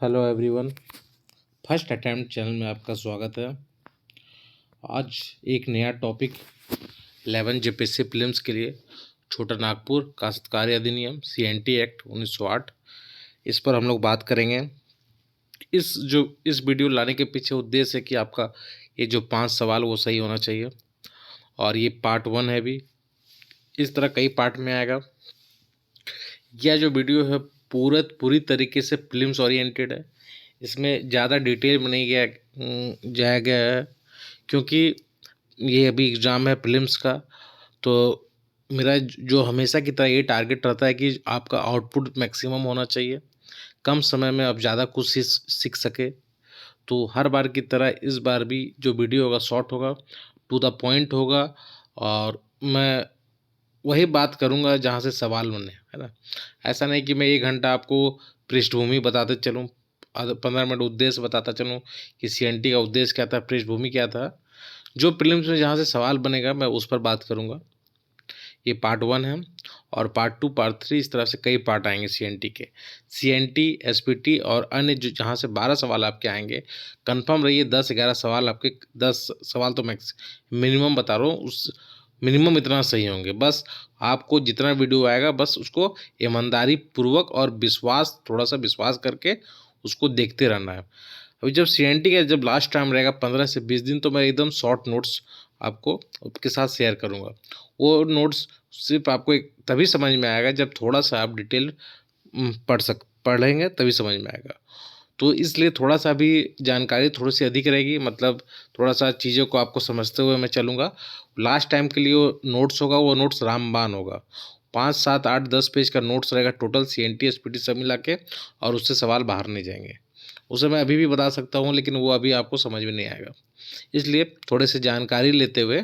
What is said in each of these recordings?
Hello everyone. First attempt channel में आपका स्वागत है। आज एक नया टॉपिक 11 जेपीएससी प्रीलिम्स के लिए छोटा नागपुर काश्तकारी अधिनियम CNT एक्ट 1908, इस पर हम लोग बात करेंगे। इस वीडियो लाने के पीछे उद्देश्य है कि आपका ये जो 5 सवाल वो सही होना चाहिए, और ये पार्ट 1 है। भी इस तरह कई पार्ट में आएगा। यह जो वीडियो है पूरी तरीके से प्रीलिम्स ओरिएंटेड है। इसमें ज़्यादा डिटेल में नहीं जाया गया है, क्योंकि ये अभी एग्ज़ाम है प्रीलिम्स का। तो मेरा जो हमेशा की तरह ये टारगेट रहता है कि आपका आउटपुट मैक्सिमम होना चाहिए, कम समय में आप ज़्यादा कुछ सीख सके। तो हर बार की तरह इस बार भी जो वीडियो होगा शॉर्ट होगा, टू द पॉइंट होगा, और मैं वही बात करूँगा जहाँ से सवाल बने, है ना। ऐसा नहीं कि मैं 1 घंटा आपको पृष्ठभूमि बताते चलूँ, 15 मिनट उद्देश्य बताता चलूँ कि CNT का उद्देश्य क्या था, पृष्ठभूमि क्या था। जो प्रीलिम्स में जहाँ से सवाल बनेगा मैं उस पर बात करूँगा। ये पार्ट 1 है, और पार्ट 2, पार्ट 3, इस तरह से कई पार्ट आएंगे CNT के। CNT, SPT और अन्य जो जहाँ से 12 सवाल आपके आएंगे, कंफर्म रहिए 10-11 सवाल आपके, 10 सवाल तो मैक्स मिनिमम बता रहा हूँ, उस मिनिमम इतना सही होंगे। बस आपको जितना वीडियो आएगा बस उसको ईमानदारी पूर्वक और विश्वास, थोड़ा सा विश्वास करके उसको देखते रहना है। अभी जब CNT का जब लास्ट टाइम रहेगा 15 से 20 दिन, तो मैं एकदम शॉर्ट नोट्स आपको उसके साथ शेयर करूँगा। वो नोट्स सिर्फ आपको तभी समझ में आएगा जब थोड़ा सा आप डिटेल पढ़ेंगे, तभी समझ में आएगा। तो इसलिए थोड़ा सा भी जानकारी थोड़ी सी अधिक रहेगी, मतलब थोड़ा सा चीज़ों को आपको समझते हुए मैं चलूँगा। लास्ट टाइम के लिए वो नोट्स होगा, वो नोट्स रामबाण होगा। 5, 7, 8, 10 पेज का नोट्स रहेगा टोटल, CNT SPT सब मिला के, और उससे सवाल बाहर नहीं जाएंगे। उसे मैं अभी भी बता सकता हूँ, लेकिन वो अभी आपको समझ में नहीं आएगा। इसलिए थोड़े से जानकारी लेते हुए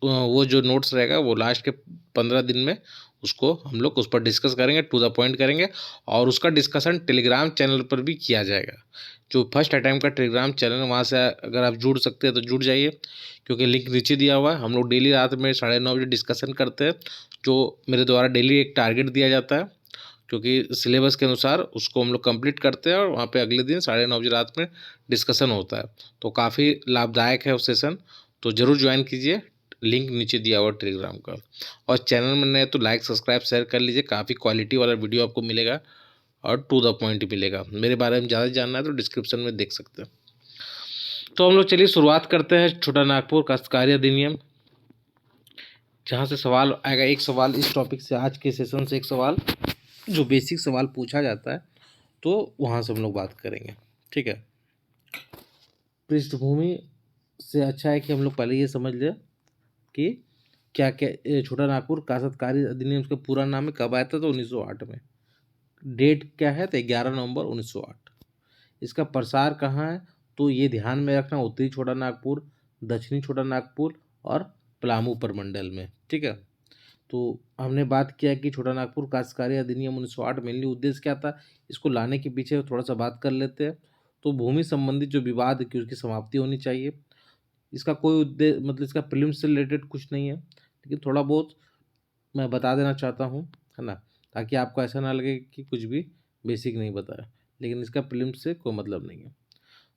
वो जो नोट्स रहेगा वो लास्ट के 15 दिन में उसको हम लोग उस पर डिस्कस करेंगे, टू द पॉइंट करेंगे। और उसका डिस्कशन टेलीग्राम चैनल पर भी किया जाएगा। जो फर्स्ट अटैम्प्ट का टेलीग्राम चैनल है, वहाँ से अगर आप जुड़ सकते हैं तो जुड़ जाइए, क्योंकि लिंक नीचे दिया हुआ है। हम लोग डेली रात में 9:30 बजे डिस्कशन करते हैं, जो मेरे द्वारा डेली एक टारगेट दिया जाता है, क्योंकि सिलेबस के अनुसार उसको हम लोग कंप्लीट करते हैं, और वहाँ पे अगले दिन 9:30 बजे रात में डिस्कशन होता है। तो काफ़ी लाभदायक है वो सेशन, तो ज़रूर ज्वाइन कीजिए। लिंक नीचे दिया हुआ टेलीग्राम का। और चैनल में नए तो लाइक, सब्सक्राइब, शेयर कर लीजिए। काफ़ी क्वालिटी वाला वीडियो आपको मिलेगा, और टू द पॉइंट मिलेगा। मेरे बारे में ज़्यादा जानना है तो डिस्क्रिप्शन में देख सकते हैं। तो हम लोग चलिए शुरुआत करते हैं छोटा नागपुर काश्तकारी अधिनियम, जहाँ से सवाल आएगा। एक सवाल इस टॉपिक से, आज के सेशन से एक सवाल जो बेसिक सवाल पूछा जाता है, तो वहाँ से हम लोग बात करेंगे। ठीक है। पृष्ठभूमि से अच्छा है कि हम लोग पहले ये समझ लें कि क्या क्या छोटा नागपुर काश्तकारी अधिनियम का पूरा नाम है, कब आया था, तो 1908 में। डेट क्या है, तो 11 नवंबर 1908। इसका प्रसार कहाँ है, तो ये ध्यान में रखना, उत्तरी छोटा नागपुर, दक्षिणी छोटा नागपुर और पलामू प्रमंडल में। ठीक है। तो हमने बात किया कि छोटा नागपुर काश्तकारी अधिनियम 1908 मेनली उद्देश्य क्या था, इसको लाने के पीछे थोड़ा सा बात कर लेते हैं। तो भूमि संबंधित जो विवाद है कि उसकी समाप्ति होनी चाहिए। इसका कोई उद्देश्य, मतलब इसका प्रीलिम्स से रिलेटेड कुछ नहीं है, लेकिन थोड़ा बहुत मैं बता देना चाहता हूँ, है ना, ताकि आपको ऐसा ना लगे कि कुछ भी बेसिक नहीं बताया, लेकिन इसका प्रीलिम्स से कोई मतलब नहीं है।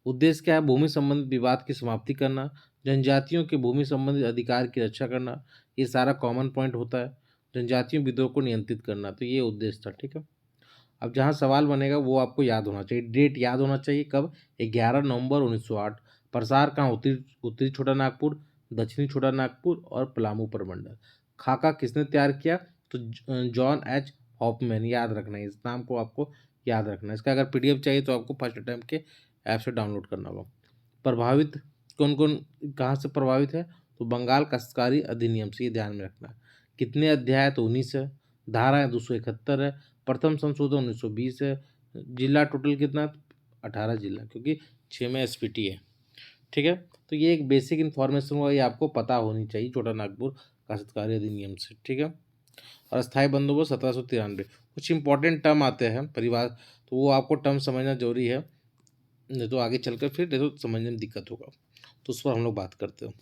उद्देश्य क्या है, भूमि संबंधित विवाद की समाप्ति करना, जनजातियों के भूमि संबंधित अधिकार की रक्षा करना, ये सारा कॉमन पॉइंट होता है। जनजातीय विद्रोह को नियंत्रित करना, तो ये उद्देश्य था। ठीक है। अब जहाँ सवाल बनेगा वो आपको याद होना चाहिए, डेट याद होना चाहिए, कब, 11 नवंबर 1908। प्रसार कहाँ, उत्तरी उत्तरी छोटा नागपुर, दक्षिणी छोटा नागपुर और पलामू प्रमंडल। खाका किसने तैयार किया, तो जॉन एच हॉफमैन। याद रखना है, इस नाम को आपको याद रखना है। इसका अगर PDF चाहिए तो आपको फर्स्ट अटैम्प्ट के ऐप से डाउनलोड करना होगा। प्रभावित कौन कौन, कहाँ से प्रभावित है, तो बंगाल काश्तकारी अधिनियम से, ये ध्यान में रखना है। कितने अध्याय है, तो 19 है। धाराएं 271 है। प्रथम संशोधन 1920 है। जिला टोटल कितना है, 18 जिला, क्योंकि 6 में SPT है। ठीक है। तो ये एक बेसिक इन्फॉर्मेशन हुआ, ये आपको पता होनी चाहिए छोटा नागपुर काश्तकारी अधिनियम से। ठीक है। और स्थायी बंदोबस्त 1793। कुछ इंपॉर्टेंट टर्म आते हैं परिवार, तो वो आपको टर्म समझना जरूरी है, नहीं तो आगे चलकर फिर नहीं तो समझने में दिक्कत होगा। तो उस पर हम लोग बात करते हैं।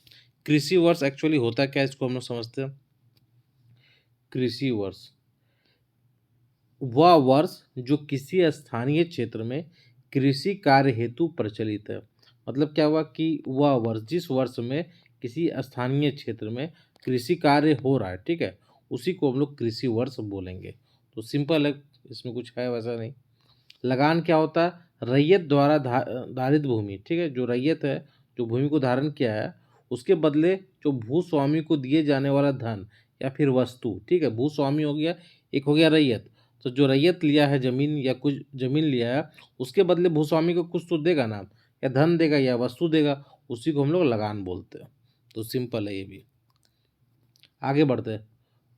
कृषि वर्ष एक्चुअली होता क्या है, इसको हम लोग समझते हैं। कृषि वर्ष वह वर्ष जो किसी स्थानीय क्षेत्र में कृषि कार्य हेतु प्रचलित है। मतलब क्या हुआ कि वह वर्ष जिस वर्ष में किसी स्थानीय क्षेत्र में कृषि कार्य हो रहा है, ठीक है, उसी को हम लोग कृषि वर्ष बोलेंगे। तो सिंपल है, इसमें कुछ है वैसा नहीं। लगान क्या होता है? रैयत द्वारा धारित भूमि, ठीक है, जो रैयत है, जो भूमि को धारण किया है, उसके बदले जो भूस्वामी को दिए जाने वाला धन या फिर वस्तु, ठीक है, भूस्वामी हो गया, एक हो गया रैयत। तो जो रैयत लिया है जमीन या कुछ जमीन लिया है, उसके बदले भूस्वामी को कुछ तो देगा ना, या धन देगा या वस्तु देगा, उसी को हम लोग लगान बोलते हैं। तो सिंपल है ये भी। आगे बढ़ते हैं।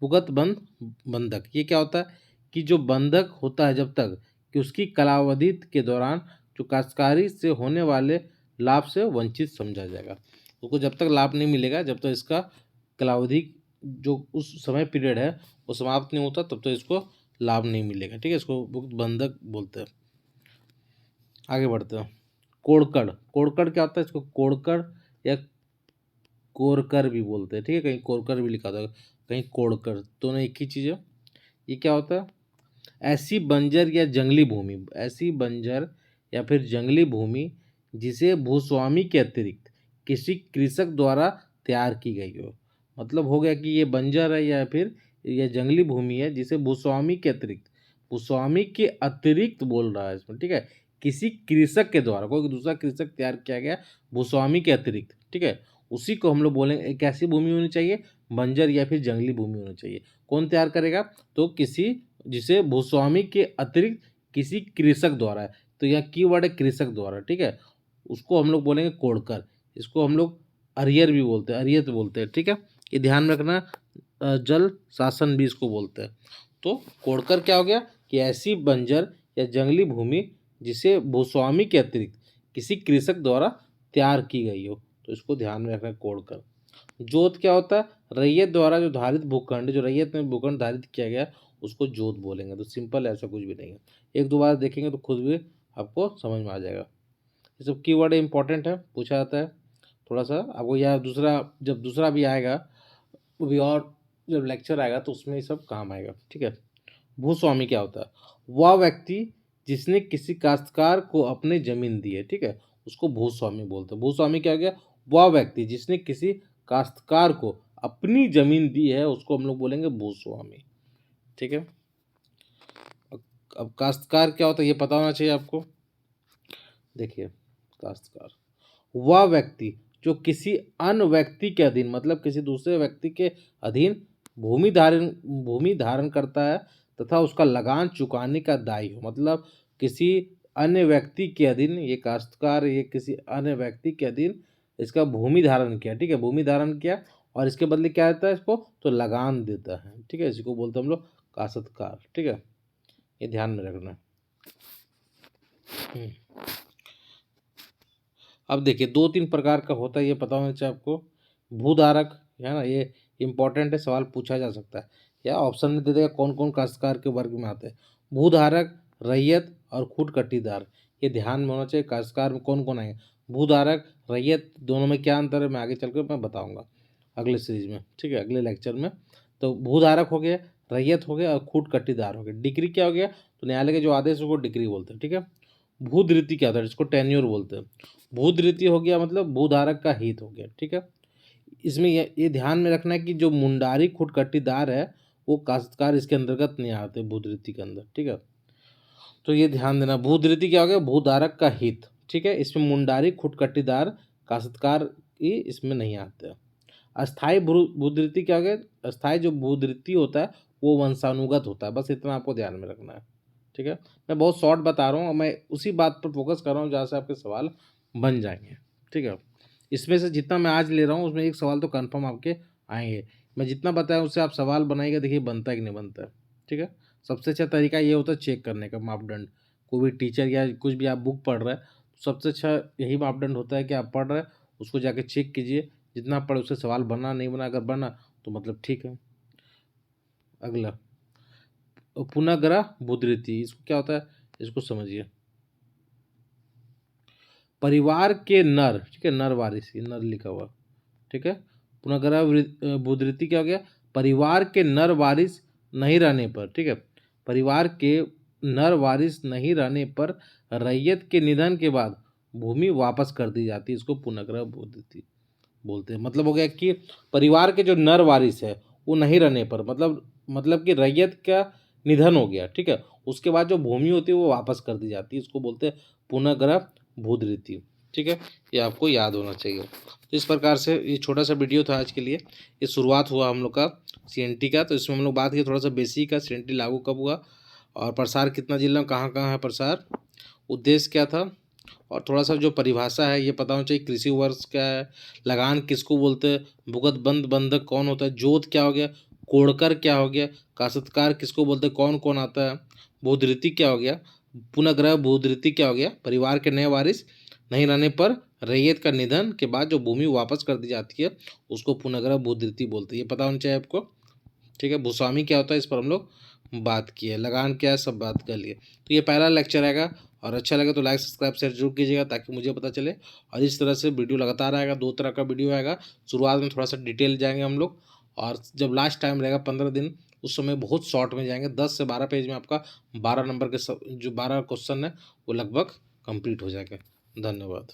भुगत बंधक, ये क्या होता है कि जो बंधक होता है जब तक कि उसकी कालावधि के दौरान जो काश्तकारी से होने वाले लाभ से वंचित समझा जाएगा। उसको जब तक लाभ नहीं मिलेगा, जब तक इसका कालावधि जो उस समय पीरियड है वो समाप्त नहीं होता, तब तक इसको लाभ नहीं मिलेगा, ठीक है। इसको भुगत बंधक बोलते हैं। आगे बढ़ते हैं। कोड़कड़, कोड़कड़ क्या होता है? इसको कोड़कड़ या कोरकर भी बोलते हैं, ठीक है, कहीं कोरकर भी लिखा था, कहीं कोड़कर, दोनों एक ही चीज़ है। ये क्या होता है? ऐसी बंजर या जंगली भूमि, ऐसी बंजर या फिर जंगली भूमि जिसे भूस्वामी के अतिरिक्त किसी कृषक द्वारा तैयार की गई हो। मतलब हो गया कि ये बंजर है या फिर यह जंगली भूमि है जिसे भूस्वामी के अतिरिक्त, भूस्वामी के अतिरिक्त बोल रहा है इसमें, ठीक है, किसी कृषक के द्वारा, कोई दूसरा कृषक तैयार किया गया भूस्वामी के अतिरिक्त, ठीक है, उसी को हम लोग बोलेंगे। एक ऐसी भूमि होनी चाहिए, बंजर या फिर जंगली भूमि होनी चाहिए। कौन तैयार करेगा? तो किसी, जिसे भूस्वामी के अतिरिक्त किसी कृषक द्वारा है, तो यहाँ कीवर्ड है कृषक द्वारा, ठीक है, उसको हम लोग बोलेंगे कोड़कर। इसको हम लोग अरियर भी बोलते हैं, अरियत बोलते हैं, ठीक है, ये ध्यान में रखना। जल शासन भी इसको बोलते हैं। तो कोड़कर क्या हो गया कि ऐसी बंजर या जंगली भूमि जिसे भूस्वामी के अतिरिक्त किसी कृषक द्वारा तैयार की गई हो, तो इसको ध्यान में रखना, कोड़कर। जोत क्या होता है? रैयत द्वारा जो धारित भूखंड, जो रैयत में भूखंड धारित किया गया, उसको जोत बोलेंगे। तो सिंपल है, ऐसा कुछ भी नहीं है। एक दो बार देखेंगे तो खुद भी आपको समझ में आ जाएगा। ये सब कीवर्ड इंपॉर्टेंट है, पूछा जाता है थोड़ा सा आपको, या दूसरा, जब दूसरा भी आएगा, वो भी, और जब लेक्चर आएगा तो उसमें ये सब काम आएगा, ठीक है। भूस्वामी क्या होता है? वह व्यक्ति जिसने किसी काश्तकार को अपनी जमीन दी है, ठीक है, उसको भूस्वामी बोलते हैं। भूस्वामी क्या हो गया? वह व्यक्ति जिसने किसी काश्तकार को अपनी जमीन दी है, उसको हम लोग बोलेंगे भूस्वामी, ठीक है। अब काश्तकार क्या होता है ये पता होना चाहिए आपको। देखिए, काश्तकार वह व्यक्ति जो किसी अन्य व्यक्ति के अधीन, मतलब किसी दूसरे व्यक्ति के अधीन भूमि धारण करता है तथा उसका लगान चुकाने का दायी हो। मतलब किसी अन्य व्यक्ति के अधीन, ये काश्तकार ये किसी अन्य व्यक्ति के अधीन इसका भूमि धारण किया, ठीक है, भूमि धारण किया, और इसके बदले क्या देता है इसको? तो लगान देता है, ठीक है, इसको बोलते हैं हम लोग काश्तकार, ठीक है, ये ध्यान में रखना। हम्म। अब देखिए, दो तीन प्रकार का होता है, ये पता होना चाहिए आपको। भूधारक है ना, ये इंपॉर्टेंट है, सवाल पूछा जा सकता है, या ऑप्शन में दे देगा कौन कौन काश्तकार के वर्ग में आते हैं। भूधारक, रैयत और खूट कट्टीदार, ये ध्यान में होना चाहिए। काश्तकार में कौन कौन आएंगे? भूधारक, रैयत, दोनों में क्या अंतर है मैं आगे चलकर मैं बताऊंगा अगले सीरीज में, ठीक है, अगले लेक्चर में। तो भूधारक हो गया, रैयत हो गया और खूट कट्टीदार हो गया। डिक्री क्या हो गया? तो न्यायालय के जो आदेश है वो डिक्री बोलते हैं, ठीक है। भूधृति क्या होता है? इसको टेन्योर बोलते हैं। भूधृति हो गया मतलब भूधारक का हित हो गया, ठीक है। इसमें ये ध्यान में रखना है कि जो मुंडारी खुटकट्टीदार है वो काश्तकार इसके अंतर्गत नहीं आते भूधृति के अंदर, ठीक है। तो ये ध्यान देना, भूधृति क्या हो गया? भूधारक का हित, ठीक है, इसमें मुंडारी खुटकट्टीदार काश्तकार ही इसमें नहीं आते। अस्थाई भूधृति क्या हो गया? अस्थाई जो भूधृति होता है वो वंशानुगत होता है, बस इतना आपको ध्यान में रखना है, ठीक है। मैं बहुत शॉर्ट बता रहा हूँ, मैं उसी बात पर फोकस कर रहा हूँ जहाँ से आपके सवाल बन जाएंगे, ठीक है। इसमें से जितना मैं आज ले रहा हूँ उसमें एक सवाल तो कंफर्म आपके आएंगे। मैं जितना बताया उससे आप सवाल बनाइएगा, देखिए बनता है कि नहीं बनता है, ठीक है। सबसे अच्छा तरीका ये होता है चेक करने का मापदंड। कोई भी टीचर या कुछ भी आप बुक पढ़ रहे हैं, सबसे अच्छा यही मापदंड होता है कि आप पढ़ रहे हैं, उसको जाके चेक कीजिए, जितना पढ़े उससे सवाल बना नहीं बना, अगर बना तो मतलब ठीक है। अगला, पुनर्ग्रह भूधृति, इसको क्या होता है इसको समझिए। परिवार के नर, ठीक है, नर वारिस, ये नर लिखा हुआ, ठीक है। पुनर्ग्रह भूधृति क्या हो गया? परिवार के नर वारिस नहीं रहने पर, ठीक है, परिवार के नर वारिस नहीं रहने पर रैयत के निधन के बाद भूमि वापस कर दी जाती है। इसको पुनर्ग्रह भूधृति बोलते हैं। मतलब हो गया कि परिवार के जो नर वारिस है वो नहीं रहने पर, मतलब कि रैयत का निधन हो गया, ठीक है, उसके बाद जो भूमि होती है वो वापस कर दी जाती है। इसको बोलते हैं पुनर्ग्रह भूधृति, ठीक है, ये आपको याद होना चाहिए। तो इस प्रकार से ये छोटा सा वीडियो था आज के लिए। ये शुरुआत हुआ हम लोग का सीएनटी का, तो इसमें हम लोग बात की थोड़ा सा बेसिक का, सीएनटी लागू कब हुआ और प्रसार कितना जिला में कहाँ कहाँ है प्रसार, उद्देश्य क्या था, और थोड़ा सा जो परिभाषा है ये पता होना चाहिए। कृषि वर्ष क्या है, लगान किसको बोलते हैं, भुगत बंद बंधक कौन होता है, जोत क्या हो गया, कोड़कर क्या हो गया, काश्तकार किसको बोलते हैं, कौन कौन आता है, भूधृति क्या हो गया, पुनर्ग्रह भूधृति क्या हो गया, परिवार के नए वारिस नहीं रहने पर रैयत का निधन के बाद जो भूमि वापस कर दी जाती है उसको पुनर्ग्रह भूधृति बोलते हैं। ये पता होना चाहिए आपको, ठीक है। भूस्वामी क्या होता है इस पर हम लोग बात की है, लगान क्या है सब बात कर लिए। तो ये पहला लेक्चर आएगा, और अच्छा लगे तो लाइक सब्सक्राइब शेयर जरूर कीजिएगा ताकि मुझे पता चले। और इस तरह से वीडियो लगातार आएगा, 2 तरह का वीडियो आएगा। शुरुआत में थोड़ा सा डिटेल जाएंगे हम लोग, और जब लास्ट टाइम रहेगा 15 दिन उस समय बहुत शॉर्ट में जाएंगे। 10 से 12 पेज में आपका 12 नंबर के जो 12 क्वेश्चन है वो लगभग कंप्लीट हो जाएगा। धन्यवाद।